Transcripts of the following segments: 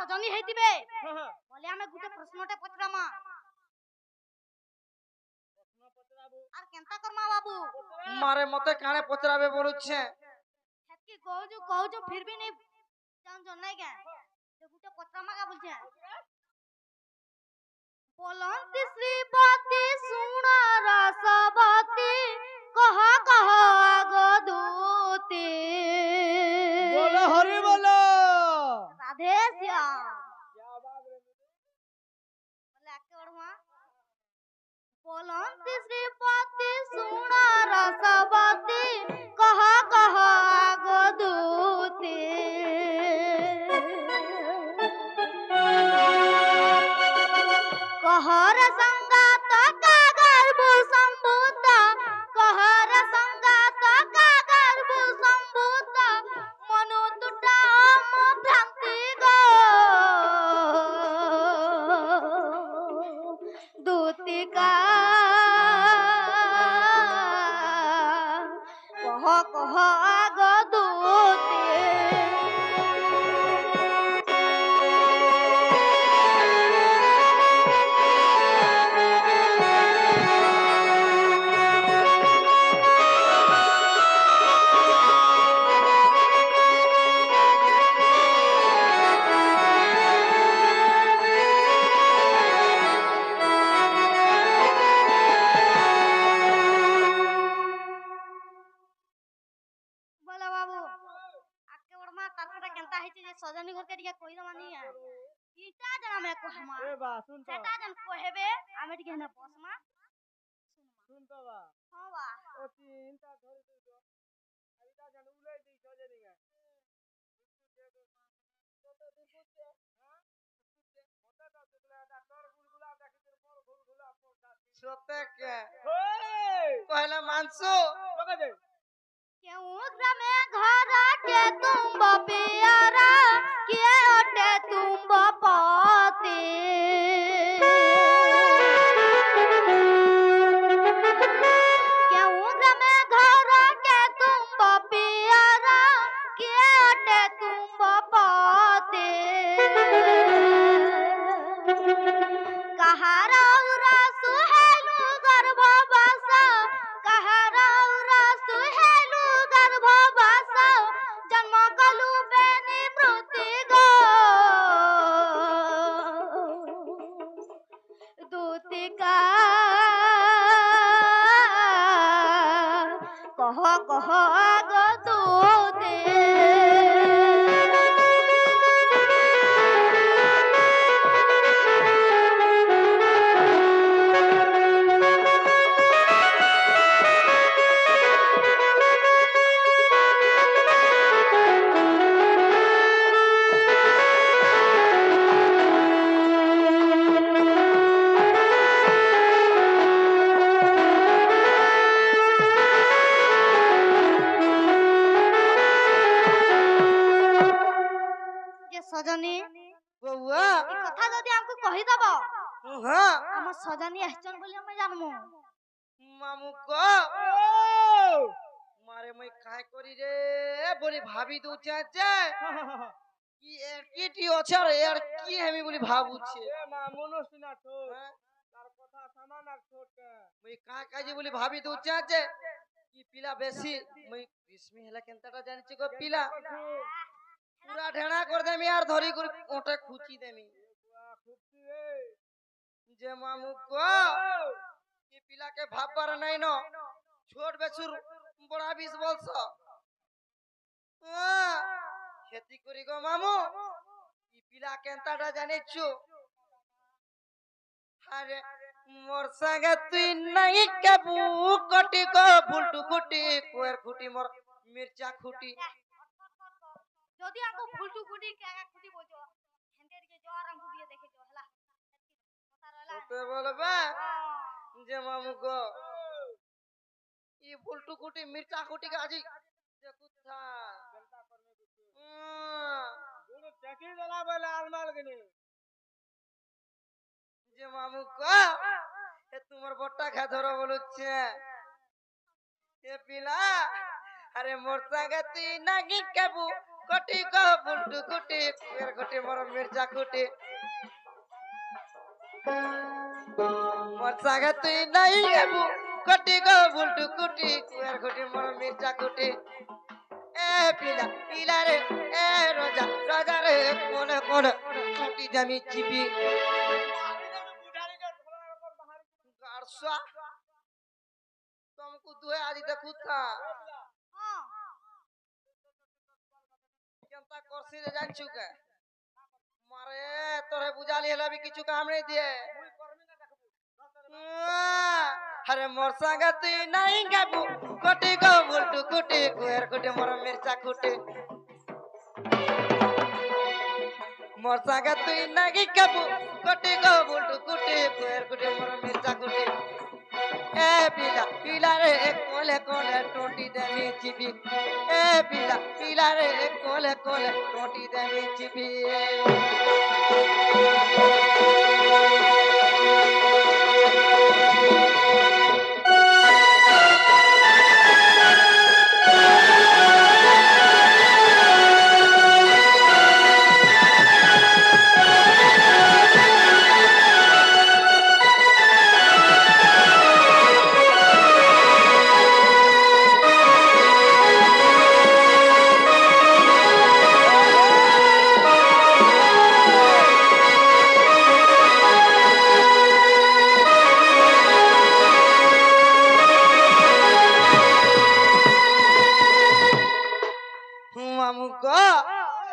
সজনী হেইতিবে বলে আমি গুটে প্রশ্নটা পচরামা আর কেনতা করমা বাবু মারে মতে কানে পচরাবে বলুছে হেতকি কওজু ফির भी नहीं জান নাই কে যে গুটে পচরামা কা বলছে बोलंती श्रीपति सुना रसवती कहा कहा अगदूती बोलो हरि बोलो राधे श्याम क्या बात रे बोले आके बढ़वा बोलंती श्रीपति सुना रसवती कहा कहा अगदूती कहर संगात का गर्भ संभूत कहर संगात का गर्भ संभूत मनु तुटा भ्रांति गो दूतिका कह आग दूती सजनी घर के दिया कोई दमा नहीं है इटा जन हमें को हमा ए बा सुन तो सेटा जन कोहेबे हमें दिया ना बसमा सुन तो बा हां बा ओ तीनटा धरि दे दो इटा जन उले दी सजनी है तो दे पूछे हां होता तो तुला डॉक्टर गुलगुला देखि तेरे पर गुलगुला सोते के पहले मानसो लगा दे क्यों ग्रामे घर के तुम प्यारा के ओटे तुम पाते क्यों ग्रामे घर के तुम प्यारा के ओटे तुम पाते कहारा उरा सुहेलु गर्भवास कहारा उरा सुहेलु गर्भवास जन्म कलु बेनी मृति गो दूतिका कह आग दूते सजनी बउआ ई कथा जदी हमको कहि दबो हां हम सजनी आछन बोली हम जानमु मामू को मारे मई काय करी रे बोली भाभी दउ चाचा की एकीटी अछर यार की हेमी बोली भाबू छे ए मामू न सुना छो तार कथा सामान आ छोट मई का काजी बोली भाभी दउ चाचा की पिला बेसी मई किसमी हला केनताटा जानि छी गो पिला पूरा ढेणा कर देमी यार धरी कर ओटे खुची देमी खुची रे जे मामू को की पिला के भाबबार नहीं न छोट बेसुर बड़ा 20 वर्ष खेती करी गो मामू की पिला केनताटा जानि छु अरे मोर संगे तुई नहीं केबू कटी को फुलटू कुटी कोर खुटी मोर मिर्चा खुटी যদি আমকো ফুলটু ফুটি কেগা খুটি বলছো হেন্দের কে জোর আমকো দিয়ে দেখে जो हला কথা রলা তো বলবে যে মামু গো ই ফুলটু কুটি মির্চা কুটি গাজি যে কুথা জনতা করবে কিছু গুলো চাকি দেলা বলে আলমাল গনি যে মামু গো এ তোমার বট্টা খা ধরো বলুছে এ পিলা अरे मोर संगे तुई नागी केबू কোটি গো বুলটু কুটি কুয়ের কুটি মোর মির্জা কুটি মোর সাগে তুই নাই এবু কোটি গো বুলটু কুটি কুয়ের কুটি মোর মির্জা কুটি এ পিলা পিলা রে এ রোজা রোজা রে কোনে কোনে কুটি জামি চিপি গারসা तुमको दुए आज देखू था केनता करसी रे जान चुके मारे तोरे बुझाली हला भी किछु काम नहीं दिए अरे मोर संग तू नहीं गाबू कोटी गो बुलटू कुटी कुएर कुटी मोर मिर्चा कुटी मोर संग तू नहीं गाबू कोटी गो बुलटू कुटी कुएर कुटी मोर मिर्चा कुटी ए पीला पीला रे कोले कोले टोटी देवी चिपी ए पीला पीला रे कोले कोले टोटी देवी चिपी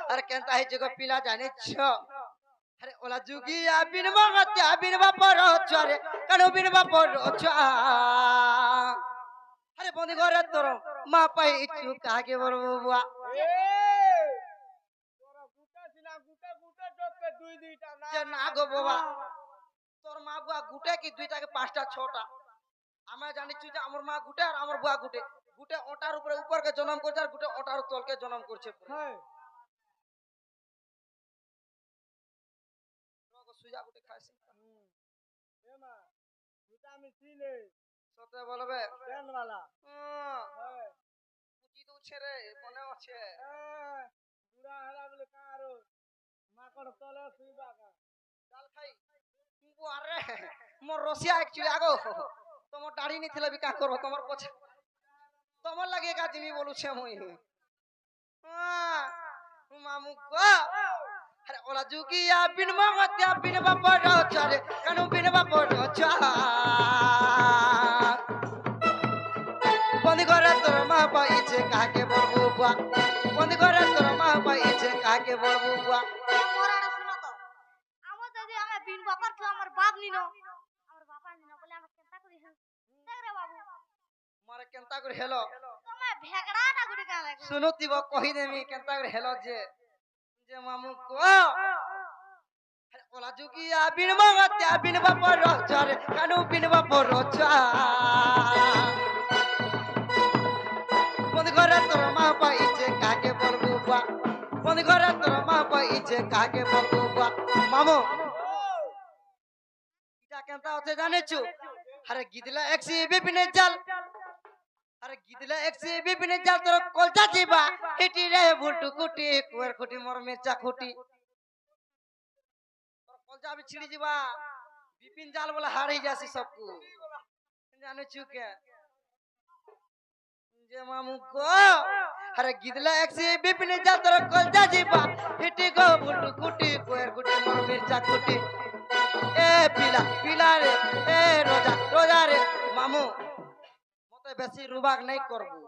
अरे केनता है जगह पीला जाने छो अरे ओला जुगी बिन मगत्या बिन बापर छरे कनो बिन बापर छ अरे बंदी करे तोर मा पाई इचु कागे बरबो बुआ তোরা গুটা সিনা গুটা গুটা জকে দুই দুইটা না যে না গো বাবা তোর মা বুয়া গুটে কি দুইটা কে পাঁচটা ছটা আমরা জানিছু যে আমার মা গুটে আর আমার বুয়া গুটে গুটে ওটার উপরে উপর के जन्म করছে আর গুটে ওটার তল के जन्म করছে হ্যাঁ রোগ সুজা গুটে খাইছে এমা ভিটামিন সি লে সতে বলবে দেন वाला হ্যাঁ হ্যাঁ পুজি দউছে রে মনে আছে বুড়া হেলা বলে কারো মাকড় তলে শুইবা কা চাল খাই বুয়ারে মোর রসিয়া একচুয়ালি আগো তোমার দাড়ি নি থিলা বি কা করব তোমার পছে তোমার লাগে কা জিমি বলুছে মই মামু গো अरे ओला जुगिया बिन मगत्या बिन बापर छरे कनु बिन बापर छ बंदी करे तोर मा पाइছে কাকে বলবো বুয়া বন্দি করে তোর মা পাইছে কাকে বলবো বুয়া মোরাটা শুনো তো আমার যদি আমি বিন বাপার তো আমার বাপ নিনো আমার বাবা নিনো বলে আমি চিন্তা করি দেখ রে বাবু মারে কেনতা করে হেলো তুমি ভেগড়াটা গুড়ি কা লাগে শুনুতিব কহি দেমি কেনতা করে হেলো যে মামু কো আরে ওলা জুগিয়া বিন মগত্য়া বিন বাপর ছরে কানু বিন বাপর छ বন্দি করে তোর মা পাইছে কাকে বলবো বুয়া বন্দি করে তোর মা পাইছে কাকে বলবো বুয়া মামু এটা কেনতা হচ্ছে জানেছু আরে গিদলা এক্সি বিপিনে জাল আরে গিদলা এক্সি বিপিনে জাল তোর কলজা জিবা এটি রে বুলটু কুটি কুয়ার কুটি মোর মির্চা কুটি তোর কলজা বি ছিড়ি জিবা বিপিন জাল বলে হারিয়ে যাসি সবকু জানেছু কে যে মামু গো আরে গিদলা এক্সি বিপিনে জাল তোর কলজা জিবা এটি গো বুলটু কুটি কুয়ার কুটি মোর মির্চা কুটি এ পিলা পিলা রে এ রোজা রোজা রে মামু মতে বেশি রুবাক নাই করবু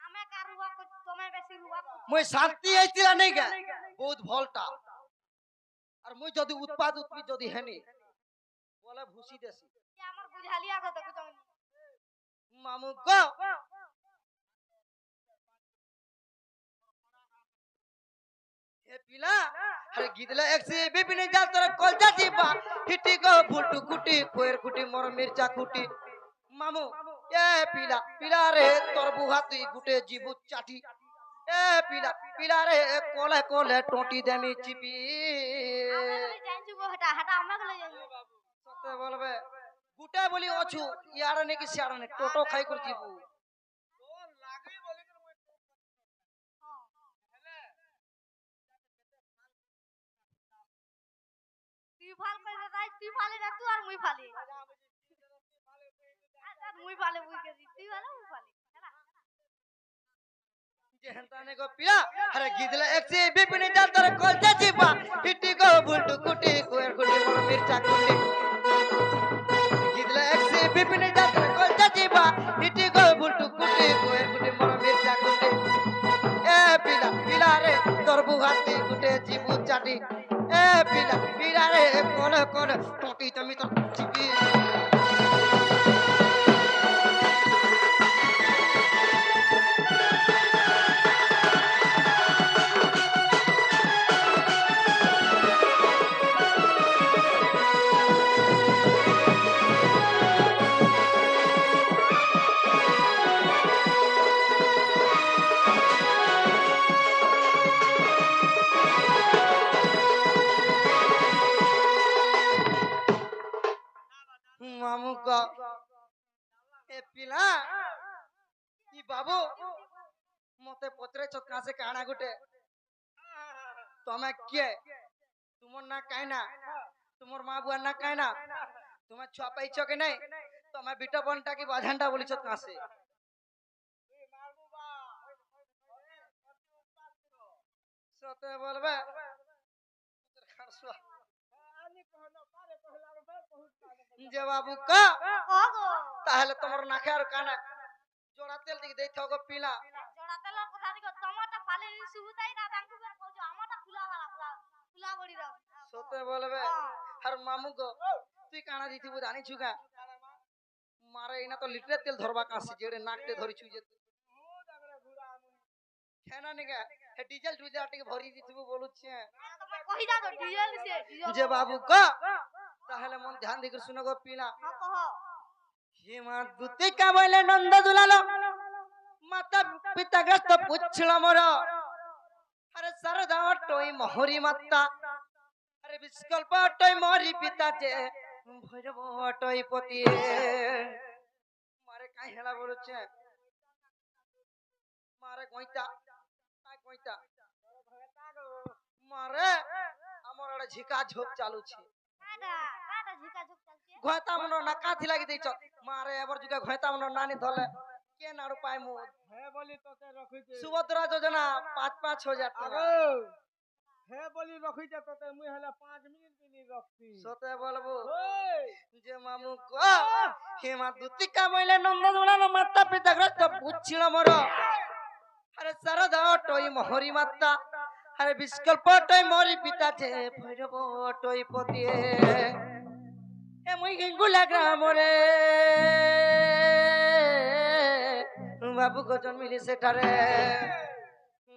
আমি কারুবা তুমি বেশি রুবা মই শান্তি আইছিলা নাই গা বহুত ভলটা আর মই যদি উৎপাদ উৎপি যদি হেনি বলে ভুসি দেছি আমার বুঝালিয়া কথা তুমি মামু গো এ পিলা আরে গিদলা এক্সি বিপিনে জাল তোর কলজা জিবা হিটি গো বুলটু কুটি কোয়ের কুটি মোর মির্চা কুটি মামু এ পিলা পিলা রে তোর বুহা তুই গুটে জিবু চাটি এ পিলা পিলা রে কোলে কোলে টোটি দেমি চিপি আমি জানছু গো হটা হটা আমাকে লই যাই সতে বলবে গুটে বলি অছু ইয়ার নাকি সিয়ার নে টোটো খাই করে জিবু তোর লাগি বলি করে মই তুই ভাল করে তাই তুই ফালি না তুই আর মুই ফালি আচ্ছা মুই ফালি মুই গেছি তুই ভালো মুই ফালি जेहंताने को पिया अरे गिदला एक से बिपिनी डाल तर कल जाजीबा हिटी को बुलटू कुटी कोयर कुटी मोर मिर्चा कुटी गिदला एक से बिपिनी डाल तर कल जाजीबा हिटी को बुलटू कुटी कोयर कुटी मोर मिर्चा कुटी ए पिला पिला रे तोर बुहाती कुटे जीबू चाटी ए पिला पिला रे कोन कोन टोटी तमी तो चिपी मामू का ए पिला ई बाबू मते पत्रे चक्का से काना गुटे तमे के तुमर ना काइना तुमर मां बुआ ना काइना तुम्हें छुआ पाइछ के नहीं तमे बिटा बनटा की बाझंडा बोली चक्का से सते बोलबे खरसुआ যে বাবু কা ওগো তাহলে তোমার নাকে আর কানে জোড়া তেল দিকে দেই থাকো পিলা জোড়া তেল কথা দিও টমাটো ফালি সুবুতাই না দাঙ্কু করে কইছো আমাটা ফুলা वाला ফুলা বড়ি দাও সতে বলবে আর মামু গো তুই কানা দিতিবু জানি ছুগা মারে ইনা তো লিটার তেল ধরবা কাছে যেড়ে নাকতে ধরিছু যে খেনা নিগা হে ডিজেল ডুজার টিকে ভরি দিতিবু বলুছে তুমি কই দাও ডিজেল সে ডিজেল যে বাবু কা তাহলে মন ধ্যান দিকে শুনো গো পিলা কহ হে মা দুতে কা বলে নন্দ দুলালো মাতা পিতা গ্রস্ত পুছল মোর আরে সরদা টই মোহরি মাতা আরে বিস্কল্প টই মোরি পিতা যে ভৈরব টই পতি মারে কাই হেলা বলছে মারে গইতা কাই গইতা মারে আমার আড়ে ঝিকা ঝোপ চালুছে কাটা ঝিকা ঝুক চলছে ঘয়তা মনো না কাথি লাগি দেইছ মারে এবার যুগে ঘয়তা মনো নানি ধলে কে নাড়ু পাই মু হে বলি তোতে রখিছে সুভদ্রা যোজনা 5,000 টাকা আগো হে বলি রখিছে তোতে মুই হলে 5 মিনিট দিনি রখছি সতে বলবো ওই যে মামু কো হেমা দুতি কামাইলে নন্দ দুলানো মাতা পিতা গ্রস্ত পুছিল মোর আরে সরদা টই মোহরি মাতা আরে বিস্কল্প টই মোরি পিতা যে ভৈরব টই পতি এ মুই হিঙ্গুলা গ্রামরে বাবু গো জন্মিলি সেটারে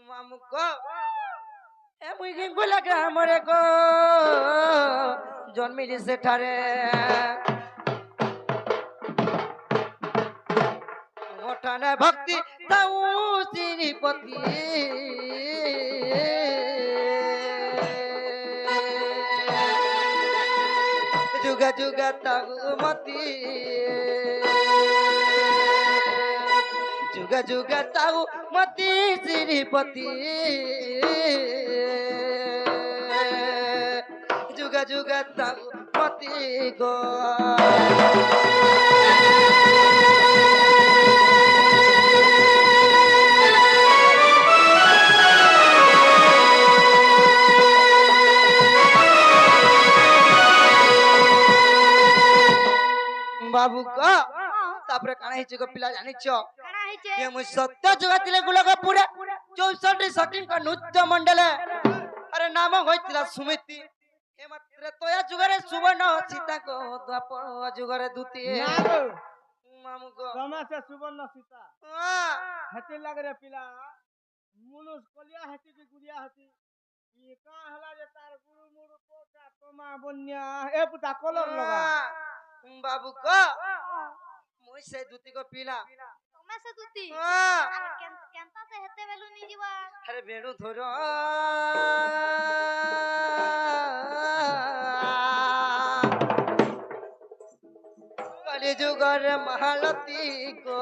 মামু কো এ মুই হিঙ্গুলা গ্রামরে গো জন্মিলি সেটারে মোটানে ভক্তি তাউ শ্রীপতি जुगा जुगा ताऊ मती जुगा जुगा ताऊ मती श्रीपति जुगा जुगा ताऊ मती गो बाबू का तापरे काना हिच को पिला जानिछ কানা হইছে ये मु सत्य जगतिले गुलक पुरे 64 सटिंग का नृत्य मंडल अरे नाम होइतिला सुमिति हे मात्र तोया जुगरे सुवर्ण सीता को द्वापर जुगरे दूती नागो मामू को समय से सुवर्ण सीता हां हेते लग रे पिला मुनुस कलिया हेती की गुड़िया हेती ये का हला जे तार गुरु मुरु पोटा तोमा बन्या ए पुता कलर लगा बाबू को मुई से दूती को पिला তুমি সে দুতি हां আর কেনতা সে হেতে বেলু নি দিবা अरे बेणु धरो कलि जुगर महालती को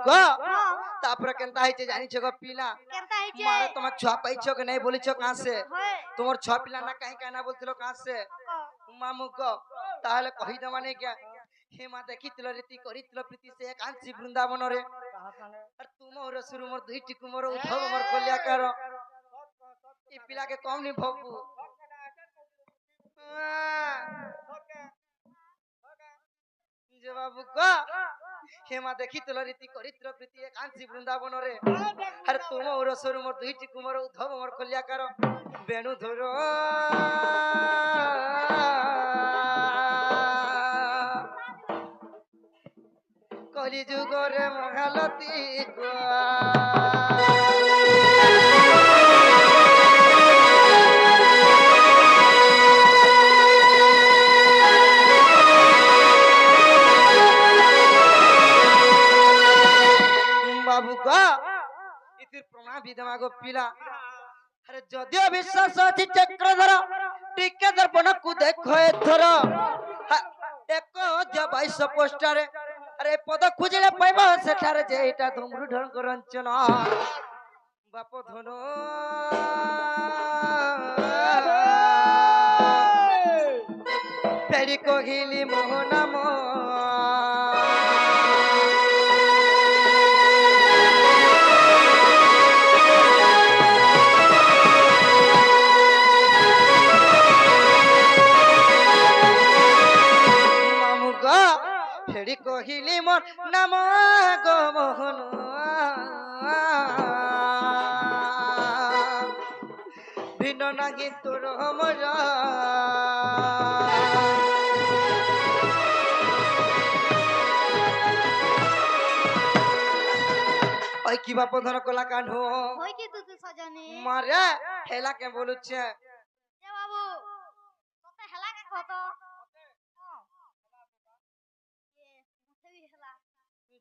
গো হ্যাঁ তারপরে কেনতা হইছে জানিছ গো পিলা কেনতা হইছে মারে তোমার ছুয়া পাইছ কে নাই বলিছ কাছে হয় তোমার ছুয়া পিলা না কাহি কানা বলছিল কাছে মামু গো তাহলে কহি দে মানে কি হেমা দেখিছিল রীতি করিছিল প্রীতি সে কাঞ্চি বৃন্দাবনরে আর তোমার শুরু মোর দুইটি কুমর উদ্ধব মোর কল্যাকার এই পিলাকে কম নি ভবু যে বাবু গো হেমা দেখিছিল রীতি করিছিল প্রীতি কাঞ্চি বৃন্দাবনরে আর তোমার শুরু মোর দুইটি কুমর উদ্ধব মোর কল্যাকার বেণু ধর কলি যুগরে মহালতি গো বাবু গো ইতির প্রণা বিধমা গো পিলা আরে যদিও বিশ্বাস আছে চক্রধর টিকে দর্পণকু দেখো এথর এক যে 22 পোস্টারে আরে পদ খুঁজিলে পাইব সেঠারে যে এটা ধুমরু ঢঙ্গ রঞ্চন বাপ ধন ফেরি কহিলি মোহনাম ফেরি কহিলি মোর নাম গো মোহন ভিন্ন নাগি তোর মরা ওই কি বাপ ধর কলা কানু হই কি তুই সজনী মারে হেলা কে বলুছে এ বাবু তোতে হেলা কে কত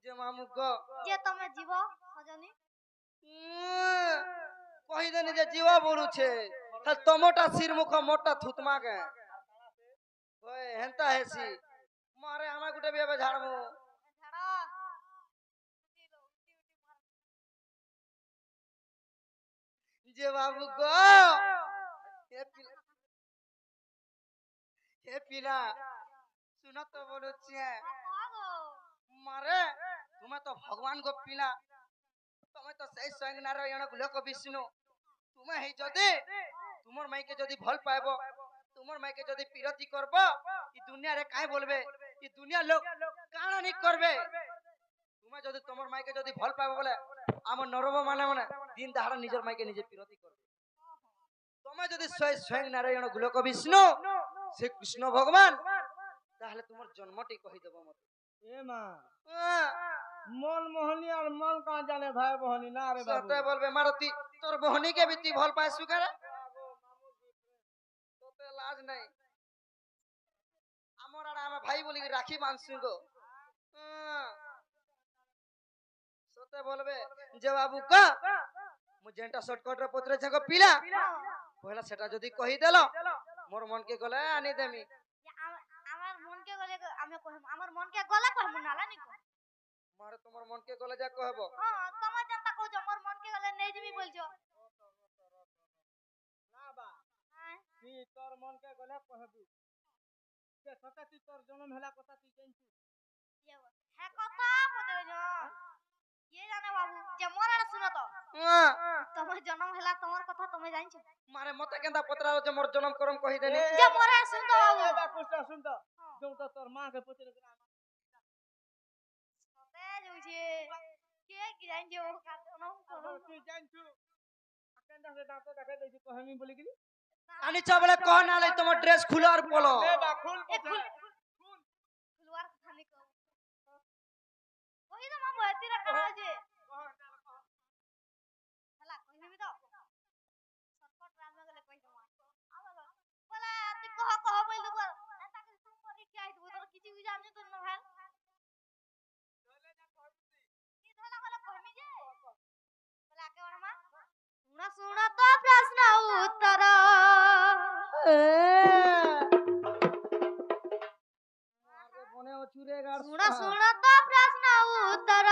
যে মামু গো যে তুমি জীব সজনী কহি দেনি যে জীবা বলুছে তা তমোটা সির মুখ মোটা থুতমা কে ওই হেনতা হেসি মারে আমা গুটে বেবে ঝাড়মু ছাড়া যে বাবু গো হে পিলা শুনো তো বলুছে মারে তুমি তো ভগবান গো পিলা তুমি তো সেই স্বয়ং নারায়ণ লোক বিষ্ণু তুমি হেই যদি তোমার মাইকে যদি ভাল পাইব তোমার মাইকে যদি পিরতি করব ই দুনিয়ারে কাই বলবে ই দুনিয়া লোক কানা নি করবে তুমি যদি তোমার মাইকে যদি ভাল পাইব বলে আমার নরব মানে মানে দিন দাহাড় নিজের মাইকে নিজে পিরতি করবে তুমি যদি স্বয়ং নারায়ণ লোক বিষ্ণু সে কৃষ্ণ ভগবান তাহলে তোমার জন্মটি কহি দেব মতে এ মা মন মোহনী আর মন কা জানে ভাই বহনী না রে বাবু সতে বলবে মারতি তোর বহনীকে বিতি ভাল পায় সুকারে তোতে লাজ নাই আমার আর আমার ভাই বলি রাখি মানসু গো সতে বলবে যে বাবু গো মু যেটা শর্টকাট রে পত্রে ছাগো পিলা পহলা সেটা যদি কহি দেল মোর মনকে গলে আনি দেমি আমার মনকে গলে আমি কহিম আমার মনকে গলা কহিম নালা নি কহ মারে তোমার মনকে গলে যা কহব হ্যাঁ তুমি যেটা কইছো আমার মনকে গলে নেই দিবি বলছো না বা হ্যাঁ তুই তোর মনকে গলে কহবি যে সতে তুই তোর জন্ম হেলা কথা তুই জানছু হ্যাঁ কথা বলতে ये জানে বাবু যে মোর আর শুনো তো তোমার জন্ম হেলা তোমার কথা তুমি জানছো মারে মতে কেন্দা পত্রা যে মোর জন্ম করম কহি দেনি যে মোর আর শুন তো বাবু এবা কুছটা শুন তো যৌ তো তোর মা কে পচরে না সতে জুছে কে কি জানছো কানো আবার তুই জানছু কেন্দা সে দাঁত দেখাই দেছি কহমি বলি গলি আনি চাবলে কহ না লাই তোমার ড্রেস খুলো আর পলো এবা খুল কোথায় খুলওয়ার খানি কো ওই তো মামু এতিরা কানা আছে হেলা কইবি তো শর্টকাট রামে গলে কই দমা আবার বলে তুই কহ বল দেব এটা কি তুম করি কি আইতো তোর কিছু কিছু আমি তো না ভাই চলে যা কইবি কি ধলা বলে কইমি যে বলে আগে ওর মা শুনা তো প্রশ্ন উত্তর মনে চুরে গার শুনা তো প্রশ্ন উত্তর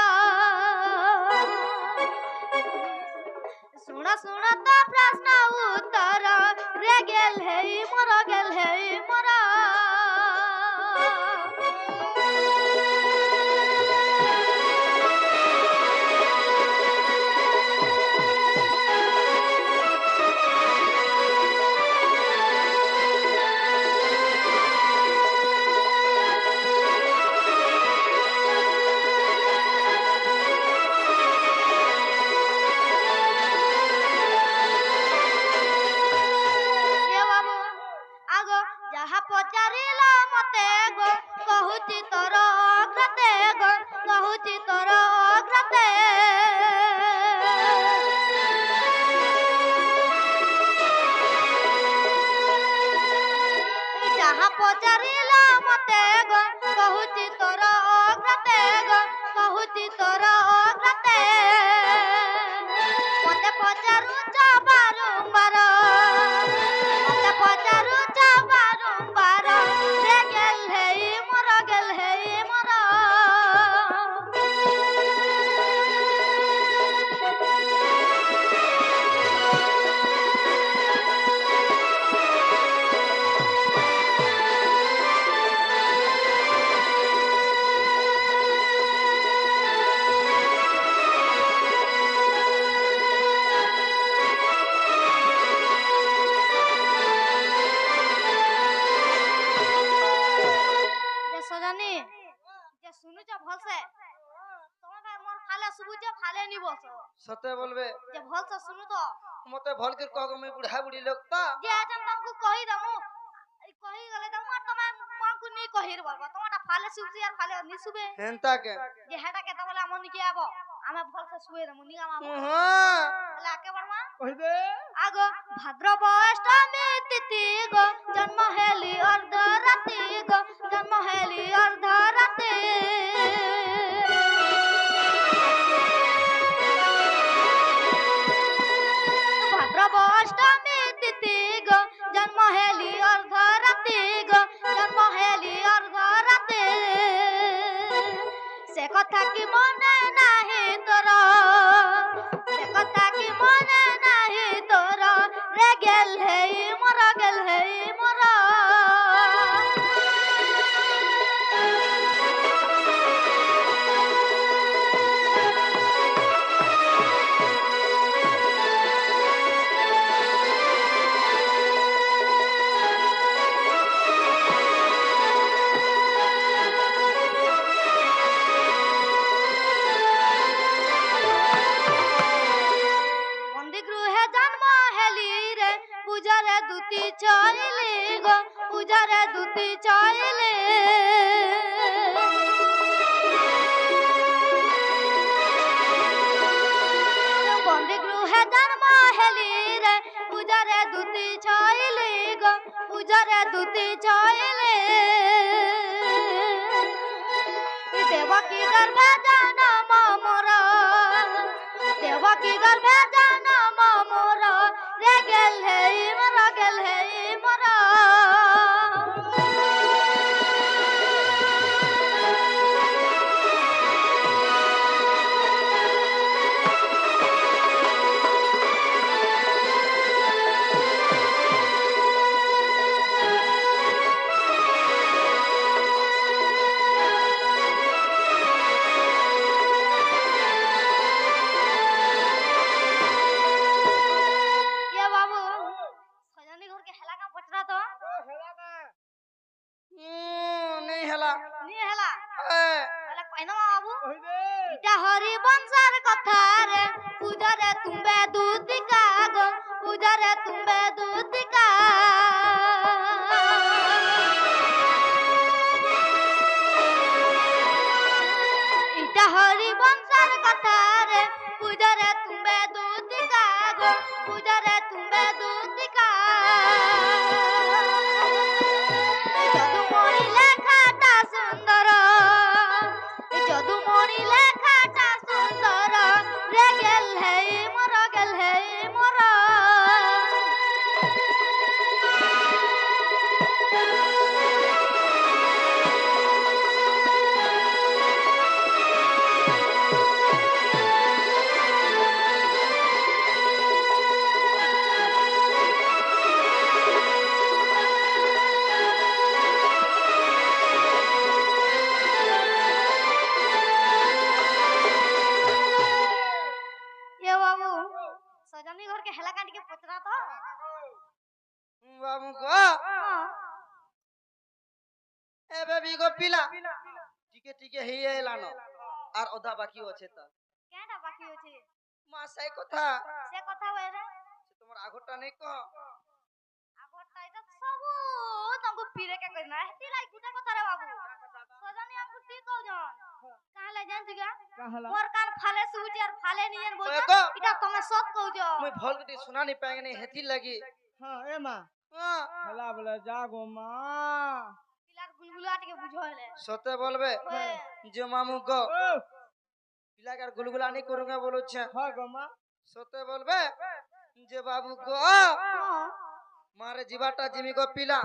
ଅଗ୍ରତେ ଗ କହୁଛି ତୋର ଅଗ୍ରତେ ଗ କହୁଛି ତୋର ଅଗ୍ରତେ ମତେ ପଚାରୁଛ ବାରମ୍ବାର ମତେ ପଚାରୁଛ ବାରମ୍ବାର ରେ ଗେଲ ହେଇ ମୋର যে সজানি যে শুনুছ ভলসে তোমাকে মোর খালে শুবুছে খালে নি বস সতে বলবে যে ভলসে শুনু তো মতে ভাল করে কহ মুই বুড়া বুড়ি লোক তা যে আজম তোমাকে কহি দমু এই কহি গলে তুমি আর তোমার মাଙ୍କୁ নি কহির বলবা তোমাটা ফালে শুবছি আর ফালে নি শুবে হেনতা কে যে হেটা কেতা বলে আমন নিকে আবো আমি ভলসে শুয়ে দমু নি আমা হ্যাঁ তাহলে আকে বড়মা কই দে আগো ভাদ্রব অষ্টমী তিথি গো জন্ম হেলি অর্ধ রাতি গো জন্ম হেলি অর্ধ রাতি ভাদ্রব অষ্টমী তিথি গো জন্ম হেলি অর্ধ রাতি গো জন্ম হেলি অর্ধ রাতি সে কথা কি মনে নাহি তোর সে কথা কি মনে নাহি তোর রে গেল হেই মোর বন্দি গৃহে জন্ম হেলি রে পূজারে দুতি চইলি গো পূজারে দুতি চইলি বন্দি গৃহে জন্ম হেলি রে পূজারে দুতি চইলি গো পূজারে দুতি চইলি দেবকী গর্ভে জন্ম মোর দেবকী গর্ভে জন্ম মোর রে গেল হেই মোর ये बाबू सजनी घर के हेला का पचरा तो হেলা কা নেই হেলা নি हेला এ তাহলে কইনা বাবু কই দে ইটা হরি বংশর কথা রে পূজারে তুমবে দুতিকা গো পূজারে তুমবে দুতিকা ইটা হরি বংশর কথা রে পূজারে তুমবে দুতিকা গো পূজারে তুমবে দুতিকা যদুমণি লেখাটা সুন্দর যদুমণি লেখাটা সুন্দর রে গেল হেই মোর ये बाबू सजनी घर के हेला काट के पचरा तो বাবু গো हाँ। এবে বিগো পিলা টিকে টিকে হইয়ে এলানো আর ওদা বাকি আছে তা কেটা বাকি আছে মা সেই কথা সে কথা বাইরে সে তোমার আগরটা নেই ক আগরটা এটা সবু তঙ্গু পিরে কে কই না হেতি লাই গুটা কথা রে বাবু সজনি আমকু তি কও জন কাহলে জান দিগা কাহলা মোর কান ফালে সুজি আর ফালে নিয়েন বল কয় ক? এটা তুমি সত কও জ মুই ভাল করে শুনা নি পাইনি হেতি লাগি হ্যাঁ এ মা হ্যাঁ হেলা বলে যা গো মা পিলার গুলগুলা টিকে বুঝো হলে সতে বলবে যে মামু গো ও পিলাকে আর গুলগুলা নি করুঙ্গা বলুছে হয় গো মা সতে বলবে যে বাবু গো মারে জীবাটা জিমি গো পিলা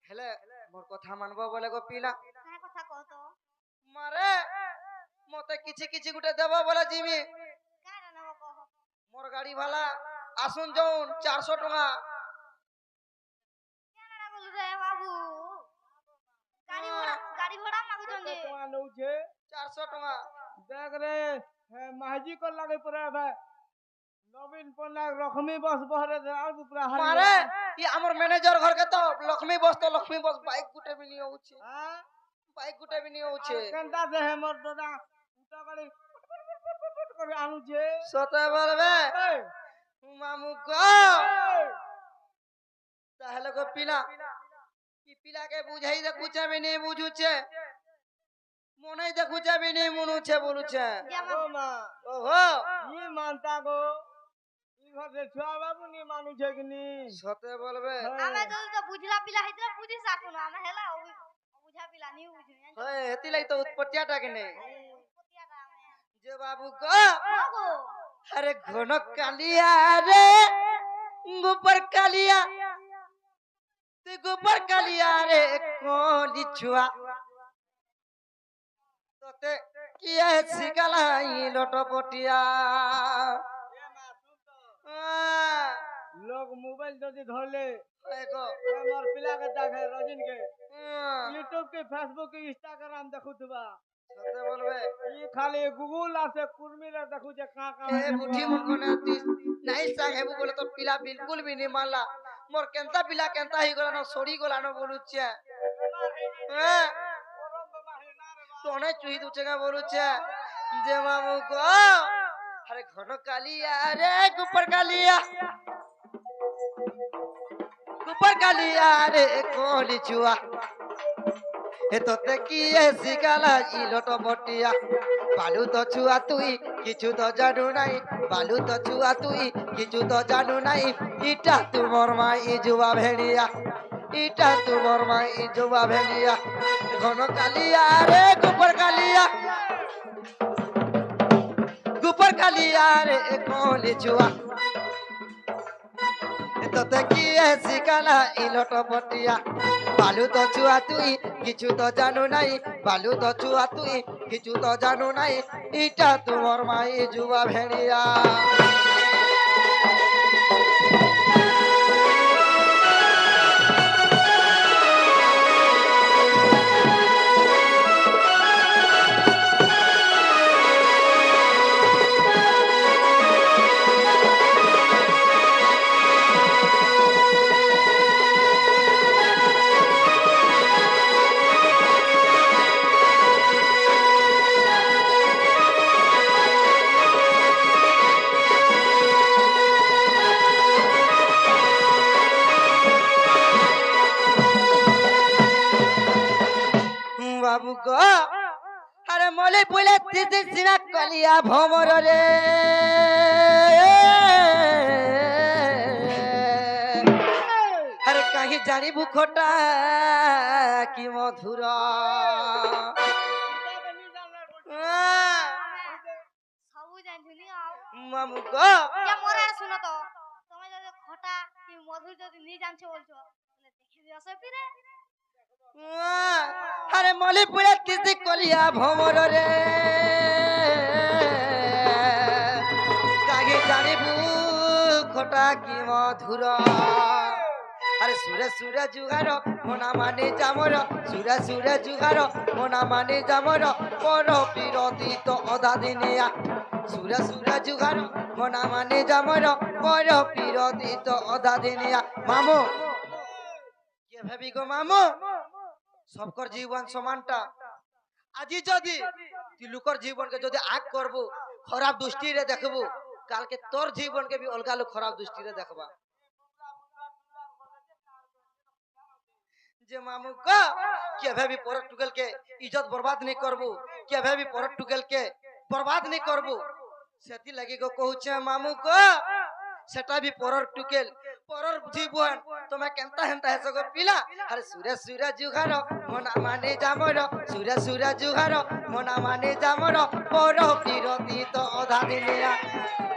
হেলে মোর কথা মানবো বলে গো পিলা কাহে কথা কহ তো মারে মতে কিছু কিছু গুটে দেব বলে জিমি কাহে নেব কহ মোর গাড়ি ভাড়া আসুন যাউন 400 টাকা কেন না বলু রে বাবু গাড়ি ভাড়া মাগুছন যে তোমা নউছে 400 টাকা দেখ রে মাঝি কর লাগে পুরা ভাই নবীন পন্নাক লক্ষ্মী বস বহরে আর পুরা হারি মারে ই আমার ম্যানেজার ঘরকে তো লক্ষ্মী বস বাইক গুটে বি নিয়ে হচ্ছে হ্যাঁ বাইক গুটে বি নিয়ে হচ্ছে কেনটা দেহে মোর দাদা উটা গাড়ি করে আনুছে সতে বলবে এই, মামু গো এই, তাহলে গো পিলা ই পিলাকে বুঝাই দেখুছে বি নেই বুঝুছে মনে দেখুছে বি নেই মনুছে বলুছে যে গো আমার মা ওহো ই মানতা গো ই ঘরে ছুয়া বাবু নি মানুছে কিনি সতে বলবে আমি যদি তো বুঝলা পিলা হইতরা বুঝিস আকুন আমি হেলা বুঝা পিলা নি বুঝি হয় হেতি লাগি তো উৎপত্তিটা কেনে পতিয়াটা আমি যে বাবু গো গো अरे घन कालिया रे गोबर कालिया ते गोबर कालिया रे कोली छुआ तोते किया सिकलाई लटपटिया লোক মোবাইল যদি ধরলে एगो আমার পিলাকে দেখে রজিন কে यूट्यूब के फेसबुक के इंस्टाग्राम देखु तुबा सते बोलबे ई खाली गूगल आसे कुर्मी रे देखु जे का ए बुढ़ी मन कोने नहीं संग हेबु बोले तो पिला बिल्कुल भी नहीं मानला मोर केंता पिला केंता ही गला न सोड़ी गला न बोलुचे तोने चुही दुचेगा बोलुचे जे मामू को अरे घन कालिया रे गुपर कालिया रे कोली छुआ ए तोते किए सिगाला इ लटो बटिया बालू तो छुआ तुई किछु तो जानू नाही बालू तो छुआ तुई किछु तो जानू नाही इटा तुमर मा इ जुवा भेड़िया इटा तुमर मा इ जुवा भेड़िया घन कालिया रे गुपर कालिया रे कोली छुआ तोते किए सिगाला इ लटो बटिया बालू तो छुआ तुई किछु तो जानू नाही बालू तो छुआ तुई किछु तो जानू नाही इटा तुमर माई जुवा भेड़िया बाबू को अरे मोले बोले तिते सिना कलिया भमर रे अरे कहीं जानी बुखोटा की मधुर सबु जानथुनी आउ मामू को क्या मोरा सुनो तो তুমি যদি খটা কি মধুর যদি নি জানছো বলছো তাহলে দেখে দিও সে ফিরে अरे मोले बोले तिते कलिया भमर रे कहीं जानी बुखोटा की मधुर अरे सुरे सुरे जुगार मोना माने जामर सुरे सुरे जुगार मोना माने जामर पर पिरती तो अधा दिनिया सुरे सुरे जुगार मोना माने जामर पर पिरती तो अधा दिनिया मामू के भाबी गो मामू सबकर जीवन समानटा আজি যদি তুই লোকর জীবনকে যদি আগ করবো খারাপ দৃষ্টিরে দেখবো কালকে তোর জীবনকে भी অলগা লোক খারাপ দৃষ্টিরে দেখবা যে মামু को কেবে भी পরক টুকেল কে इज्जत बर्बाद नहीं करबो केबे भी परक टुकेल के बर्बाद नहीं करबो सेती लगी को कहूचे मामू को सेटा भी परक टुकेल পরর জীবন তুমি কেনতা হেনতা হেস গো পিলা আরে সুরে সুরে জুঘার মনা মানে যামর সুরে সুরে জুঘার মনা মানে যামর পর বিরতি তো অধা দিনিয়া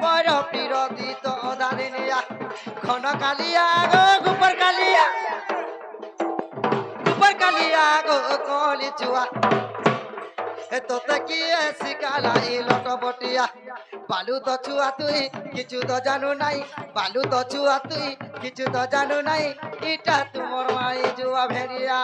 পর বিরতি তো অধা দিনিয়া ঘন কালিয়া গো গোপর কালিয়া গো কলি চুয়া তোতে কি শিকালা এই লট বটিয়া বালু তো ছুয়া তুই কিছু তো জানু নাই বালু তো ছুয়া তুই কিছু তো জানু নাই ইটা তোমার মাই জুয়া ভেরিয়া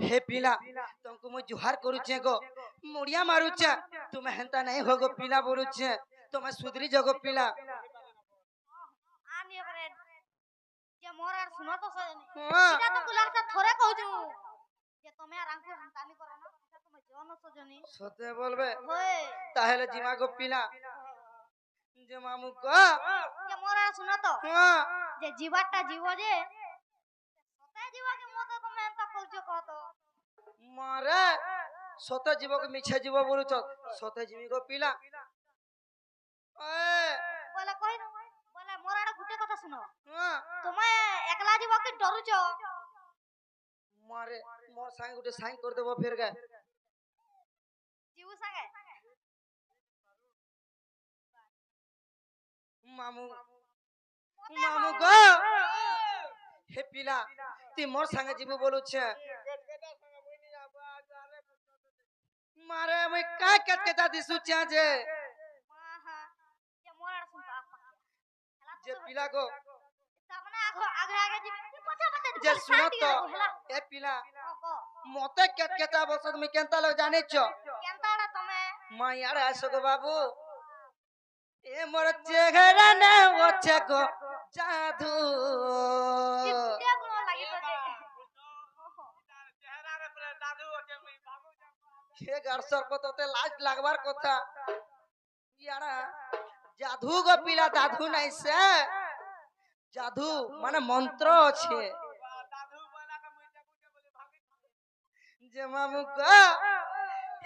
हे पीला तुमको मैं जुहार करूचे गो मुड़िया मारूचे तुम्हें हेंता नहीं होगो पीला बोलूचे तुम्हें सुधरी जगो पीला आनी एबारे जे मोर आर सुनो तो सजनी हाँ। इटा तो गुलाब सा थोड़े कहू जे तुम्हें आर आंखो हंतानी करो ना इटा तुम जन सजनी सते बोलबे होय ताहेले जिमा गो पीला जे मामू को जे मोर आर सुनो तो हाँ जे जीवाटा जीव जे सते जीवा के मत तुम एंता कहू कहतो मारे सते जीव को मिछे जीव बोलुच सते जीवी गो पीला ए बोले कहि न बोले मोर आर गुटे কথা শুনো हाँ তুমি একলা জীব কি ডরুছো मारे मोर संग गुटे साइन कर देबो फिर गए जीव संगे मामू मामू गो हे पीला ती मोर संग जीव बोलुछे मारे मैं का कटकटा दिसुछे जे हां जे मोर आर सुनता जे पीला गो सामने आगे आगे जी पछा पछा जे सुनो तो ए पीला मते कटकटा बसत में केनता लग जाने छ केनताड़ा तमे मां यार आसो गो बाबू ए मोर चेहरा ने ओछे गो जादू के गुण लागि तो जे चेहरा रे पूरा दादू होते मैं भागो हे गरसर को तोते लाज लागबार কথা यारा जादू गो पीला दादू নাই से जादू माने मंत्र আছে दादू बोला का मैं जाकू बोले भागी যে মামু গো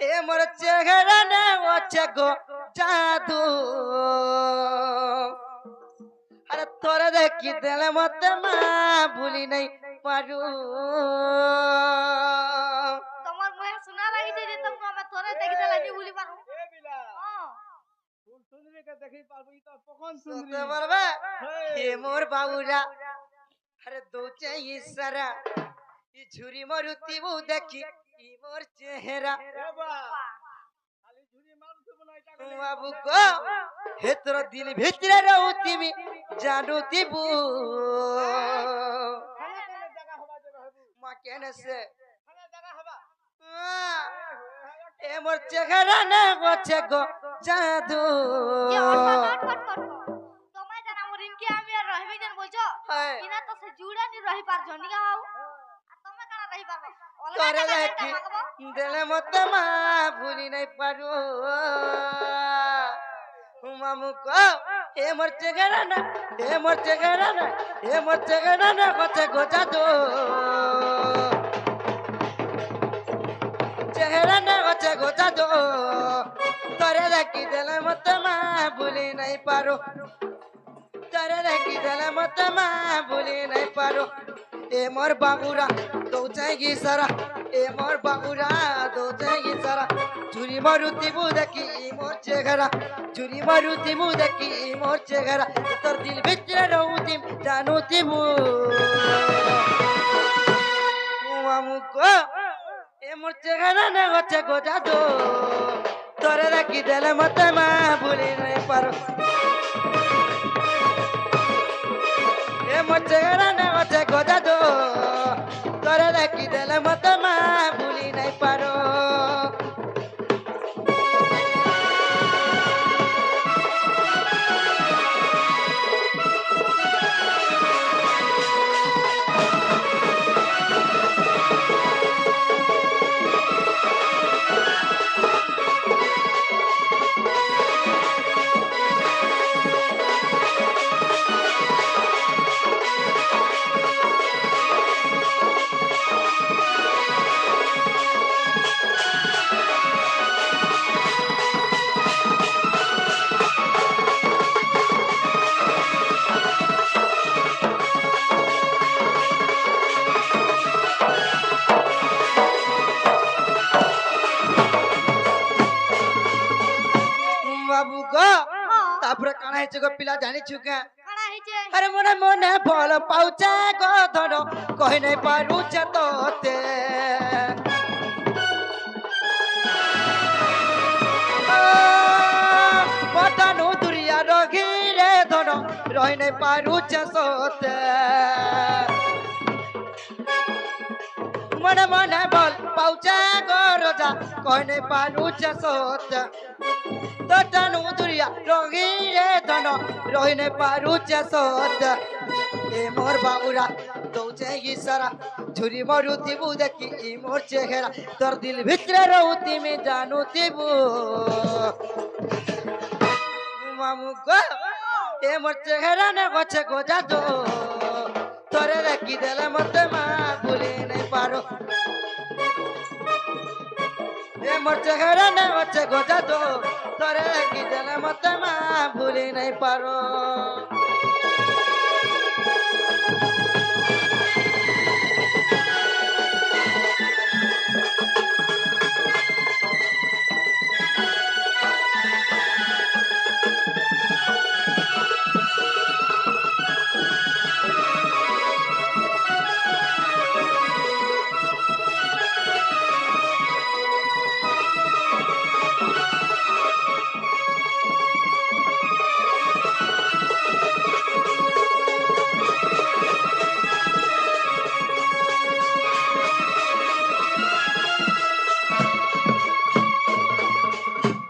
এ মোর চেহারা না ওছে গো জাদু আরে তোরে দেখি দিলে মতে মা ভুলি নাই পারু তোমার মুহে শোনা লাগিছে যে তুমি আমি তোরে দেখি দেলা নি বলি পারু ए बिला हां तुम सुनरी के देखी पाबो ई तो पकन सुनरी সতে বলবে हे হে মোর বাবুরা আরে দৌচে ইসারা ই ঝুরি মরুতিবু দেখি ই মোর চেহারা ए बा खाली झुरी मारू से बनाइता के বাবু গো হে তোর দিল ভিতরে রহুতিবি জানুতিবু खाने के जगह हवा जगह हबू মা কেনে সে खाने जगह हवा এ মোর চেহারা না গছে গো জাদু যে অট কর তোমায় জানা মোর ইনকে আমি আর রহিবে জান বলছো হায় ইনা তো সে জুড়া নি রহি পার জনি কা বাবু আর তুমি কেন রহি পারবো তোরে অলগা দেখি দেখি দিলে মতে মা ভুলি নাই পারু মামু কো এ মোর চেহারা না এ মোর চেহারা না এ মোর চেহারা না গছে গো জাদু চেহারা না গছে গো জাদু তোরে দেখি দিলে মতে মা ভুলি নাই পারু তোরে দেখি দিলে মতে মা ভুলি নাই পারু এ মোর বাবুরা দৌচাই সারা এ মোর বাবুরা দৌচাই সারা ঝুরি মারুতি মু দেখি মোর চেহারা ঝুরি মারুতি মু দেখি মোর চেহারা তোর দিল ভিতরে রহুতি জানুতি মু মামু গো এ মোর চেহারা না গছে গো জাদু তোরে দেখি দিলে মতে মা ভুলি নাই পারো এ মোর চেহারা না গছে গো জাদু তোরে দেখি দিলে মতে মা ভুলি নাই পারো তারপরে কানা হয়েছে গো পিলা জানিছু কে কাড়া হইছে আরে মনে মনে ফল পাউছে গো ধন কই নাই পারুছে তোতে পটানো দুরিয়া রঘিরে ধন রই নাই পারুছে সোতে মনে মনে বল পাউছে গো রোজা কই নাই পারুছে সোতে পটানো দুরিয়া রঘিরে ধন রই নাই পারুছে সোতে এ মোর বাবুরা দৌছে ইশারা ঝুরি মরুতিবু দেখি ই মোর চেহারা তোর দিল ভিতরে রহুতি মে জানুতিবু মামু গো এ মোর চেহারা নে গছে গোজা দো তোরে দেখি দেলে মতে মা ভুলি নাই পারো এ মোর চেহারা নে গছে গোজা দো তোরে দেখি দেলে মতে মা ভুলি নাই পারো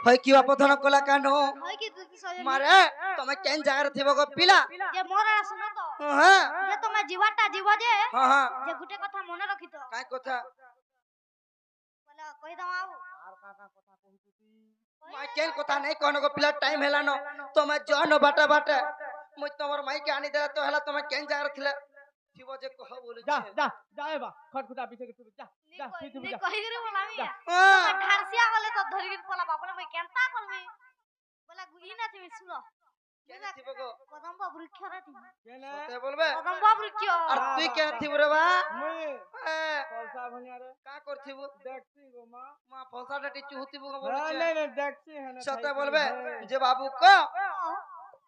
হয় কি অপধন কলা কেন হয় কি তুই সজনী মারে তুমি কেন জায়গায় থিব গো পিলা যে মোরা শুনো তো হ্যাঁ যে তোমার জীবনটা জীব যে হ্যাঁ হ্যাঁ যে গুটে কথা মনে রাখি তো কাই কথা বলে কই দাও আউ আর কাকা কথা কইছি তুই মাই কেন কথা নাই কোন গো পিলা টাইম হেলানো তোমার জন বাটা বাটা মই তোমার মাইকে আনি দেলা তো হেলা তুমি কেন জায়গায় থিলা থিব যে কহ বলি যা যা যা এবা খটখটা পিছে তুই যা যা তুই নি যা কই গরে বলা আমি যা। তোমার ঢারসিয়া গলে তো ধরি গির পলা বাপলে মই কেনতা করবি বলা গুই না তুমি শুনো কেন থিব গো কদম্ব বৃক্ষ রে তুমি কেনে তে বলবে কদম্ব বৃক্ষ আর তুই কেন থিব রে বা মই হ্যাঁ, পয়সা ভনিয়ারে কা করথিব দেখছি গো মা মা ফসাটা টিচু হতিব গো হ্যাঁ বলছে নাই নাই দেখছি হ্যাঁ সতে বলবে যে বাবু ক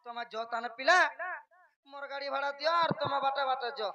তোমার জতান পিলা মোর গাড়ি ভাড়া দিও আর তোমার বাটা বাটা যাও